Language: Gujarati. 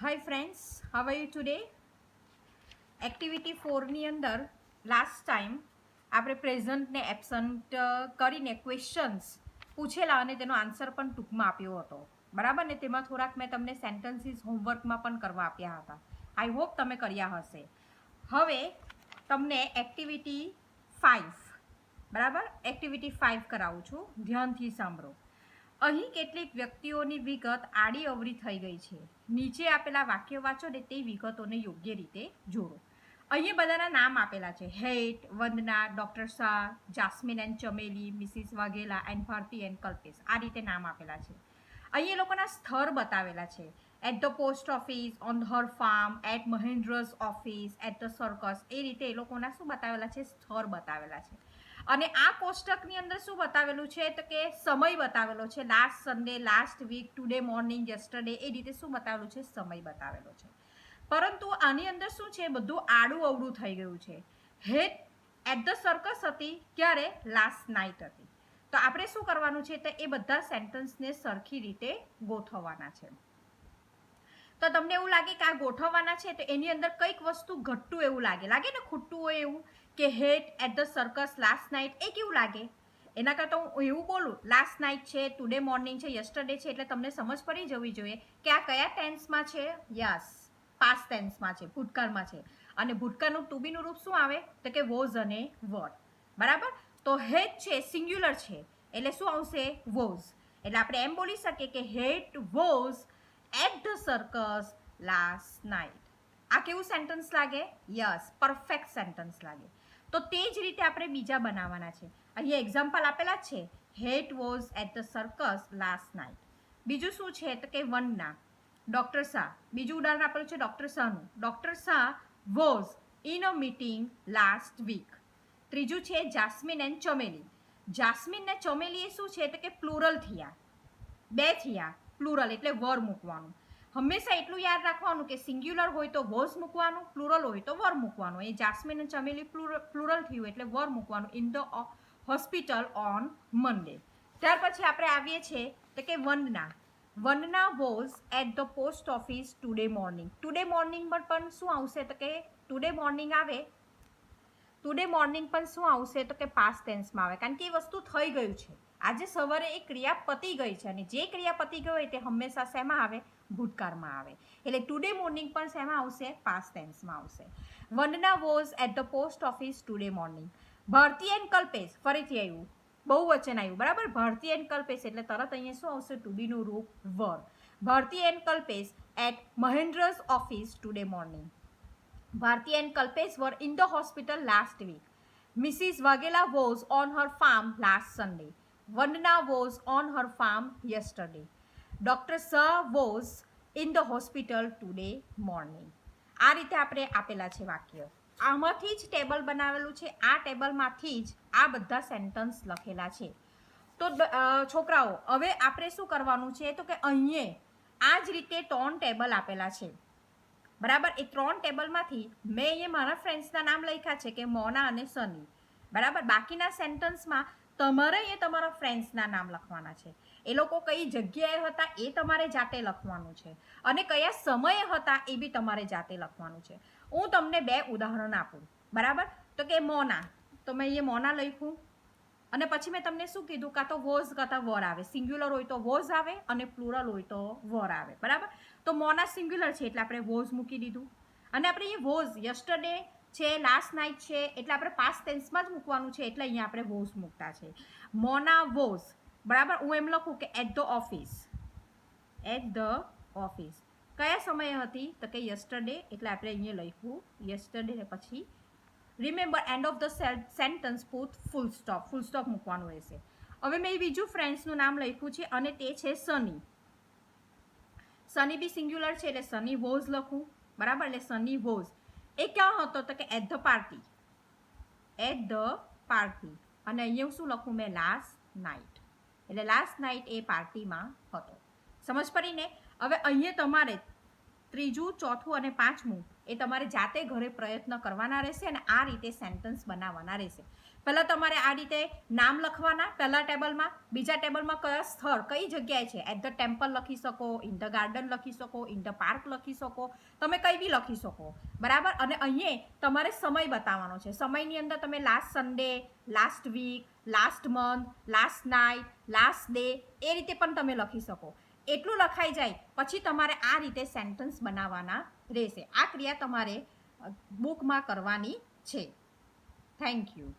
Hi friends, how are you today? Activity 4ની અંદર લાસ્ટ ટાઈમ આપણે પ્રેઝન્ટ ને એબ્સન્ટ કરીને ક્વેશ્ચન્સ પૂછેલા અને તેનો આન્સર પણ ટૂંકમાં આપ્યો હતો, બરાબર ને? તેમાં થોડાક મેં તમને સેન્ટેન્સીસ હોમવર્કમાં પણ કરવા આપ્યા હતા. આઈ હોપ તમે કર્યા હશે. હવે તમને એક્ટિવિટી 5, બરાબર, એક્ટિવિટી 5 કરાવું છું, ધ્યાનથી સાંભળો. અહીં કેટલીક વ્યક્તિઓની વિગત આડી અવળી થઈ ગઈ છે. નીચે આપેલા વાક્ય વાંચો ને તે વિગતોને યોગ્ય રીતે જોડો. અહીંયા બધાના નામ આપેલા છે: Het, Vandana, doctor Shah, Jasmine and Chameli, Mrs Vaghela and Bharti and Kalpesh. આ રીતે નામ આપેલા છે. અહીંયા લોકોના સ્થળ બતાવેલા છે: at the post office, on her farm, at Mahendra's office, at the circus. એ રીતે એ લોકોના શું બતાવેલા છે? સ્થળ બતાવેલા છે. અને આ કોષ્ટકની અંદર શું બતાવેલું છે તો કે સમય બતાવેલો છે: last Sunday, last week, today morning, yesterday. એ રીતે શું બતાવેલું છે? સમય બતાવેલો છે. પરંતુ આની અંદર શું છે? બધું આડું અવળું થઈ ગયું છે. હેટ એટ ધ સર્કસ હતી ક્યારે? લાસ્ટ નાઇટ હતી. તો આપણે શું કરવાનું છે તો એ બધા સેન્ટેન્સને સરખી રીતે ગોઠવવાના છે. તો તમને એવું લાગે કે આ ગોઠવવાના છે તો એની અંદર કંઈક વસ્તુ ઘટતું એવું લાગે ને, ખૂટતું હોય એવું, કે Het at the circus last night. એ કેવું લાગે? એના કરતાં હું એવું બોલું, લાસ્ટ નાઇટ છે, ટુડે મોર્નિંગ છે, યસ્ટરડે છે, એટલે તમને સમજ પડી જવી જોઈએ કે આ કયા ટેન્સમાં છે. યસ, પાસ્ટ ટેન્સમાં છે, ભૂતકાળમાં છે. અને ભૂતકાળનું ટુ બીનું રૂપ શું આવે તો કે વોઝ અને વર, બરાબર. તો હેટ છે, સિંગ્યુલર છે, એટલે શું આવશે? વોઝ. એટલે આપણે એમ બોલી શકીએ કે hat was at the circus last night. આ કેવું સેન્ટેન્સ લાગે? યસ, પરફેક્ટ સેન્ટેન્સ લાગે. તો તે જ રીતે આપણે બીજા બનાવવાના છે. અહીંયા એક્ઝામ્પલ આપેલા જ છે: hat was at the circus last night. બીજું શું છે તો કે વનના, ડોક્ટર શાહ. બીજું ઉદાહરણ આપેલું છે ડોક્ટર શાહનું: doctor Shah was in a meeting last week. ત્રીજું છે જાસ્મીન એન્ડ ચમેલી. જાસ્મીન ને ચમેલી એ શું છે તો કે પ્લુરલ થયા, બે થયા, પ્લુરલ એટલે વર મૂકવાનું. હંમેશા એટલું યાદ રાખવાનું કે સિંગ્યુલર હોય તો વોઝ મૂકવાનું, પ્લુરલ હોય તો વર મૂકવાનું. એ જાસ્મીન અને ચમેલી પ્લુરલ થયું એટલે વર મૂકવાનું. In the hospital on Monday. ત્યાર પછી આપણે આવીએ છીએ તો કે Vandana. Vandana was at the post office today morning. Today morning પર પણ શું આવશે તો કે ટુડે મોર્નિંગ આવે. ટુડે મોર્નિંગ પણ શું આવશે તો કે પાસ્ટ ટેન્સમાં આવે, કારણ કે એ વસ્તુ થઈ ગયું છે. આજે સવારે એ ક્રિયા પતી ગઈ છે અને જે ક્રિયા પતી ગઈ હોય તે હંમેશા શેમાં આવે? ભૂતકાળમાં આવે. એટલે ટુડે મોર્નિંગ પણ શેમાં આવશે? પાસ્ટ ટેન્સમાં આવશે. Vandana was at the post office today morning. Bharti and Kalpesh, ફરીથી આવ્યું, બહુવચન આવ્યું, બરાબર. ભારતી એન્ડ કલ્પેશ એટલે તરત અહીંયા શું આવશે? ટુ બીનું રૂપ were. Bharti and Kalpesh at Mahendra's office today morning. Bharti and Kalpesh were in the hospital last week. Mrs. Waghela was on her farm last Sunday. Vandana was on her farm yesterday. Dr. Shah was in the hospital today morning. આ રીતે આપણે આપેલા છે વાક્ય. આમાંથી જ ટેબલ બનાવેલું છે. આ ટેબલમાંથી જ આ બધા સેન્ટેન્સ લખેલા છે. તો છોકરાઓ, હવે આપણે શું કરવાનું છે તો કે અહીંયા આ જ રીતે 3 ટેબલ આપેલા છે, બરાબર. એ 3 ટેબલમાંથી મેં અહીંયા મારા ફ્રેન્ડ્સના નામ લખ્યા છે કે મોના અને સની, બરાબર. બાકીના સેન્ટેન્સમાં તમારે અહીંયા તમારા ફ્રેન્ડ્સના નામ લખવાના છે. એ લોકો કઈ જગ્યાએ હતા એ તમારે જાતે લખવાનું છે અને કયા સમયે હતા એ બી તમારે જાતે લખવાનું છે. હું તમને 2 ઉદાહરણ આપું, બરાબર. તો કે મોના, તો મેં અહીંયા મોના લખ્યું અને પછી મેં તમને શું કીધું? કાં તો વોઝ કાં વર આવે. સિંગ્યુલર હોય તો વોઝ આવે અને પ્લુરલ હોય તો વર આવે, બરાબર. તો મોના સિંગ્યુલર છે એટલે આપણે વોઝ મૂકી દીધું. અને આપણે અહીંયા વોઝ યસ્ટરડે છે, લાસ્ટ નાઇટ છે, એટલે આપણે પાસ્ટ ટેન્સમાં જ મૂકવાનું છે, એટલે અહીંયા આપણે વોઝ મૂકતા છે. મોના વોઝ, બરાબર. હું એમ લખું કે at the office. At the office કયા સમયે હતી તો કે યસ્ટરડે, એટલે આપણે અહીંયા લખ્યું યસ્ટરડે ને પછી remember end of the sentence put full stop. Full stop મૂકવાનું રહેશે. હવે મેં બીજું ફ્રેન્ડ્સનું નામ લખ્યું છે અને તે છે સની. સની બી સિંગ્યુલર છે એટલે સની વોઝ લખું, બરાબર. એટલે સની વોઝ એ ક્યાં હતો તો કે at the party. At the party. અને અહીંયા શું લખું મેં? Last night. એટલે લાસ્ટ નાઇટ એ પાર્ટીમાં હતો. સમજ પડી ને? હવે અહીંયા તમારે ત્રીજું, ચોથું અને પાંચમું એ તમારે જાતે ઘરે પ્રયત્ન કરવાના રહેશે અને આ રીતે સેન્ટેન્સ બનાવવાના રહેશે. પહેલાં તમારે આ રીતે નામ લખવાના પહેલા ટેબલમાં, બીજા ટેબલમાં કયા સ્થળ કઈ જગ્યાએ છે, એટ ધ ટેમ્પલ લખી શકો, ઇન ધ ગાર્ડન લખી શકો, ઇન ધ પાર્ક લખી શકો, તમે કંઈ બી લખી શકો, બરાબર. અને અહીંયા તમારે સમય બતાવવાનો છે. સમયની અંદર તમે last Sunday, last week, last month, last night, last day એ રીતે પણ તમે લખી શકો. એટલું લખાઈ જાય પછી તમારે આ રીતે સેન્ટન્સ બનાવવાના રહેશે. આ ક્રિયા તમારે બુકમાં કરવાની છે. Thank you.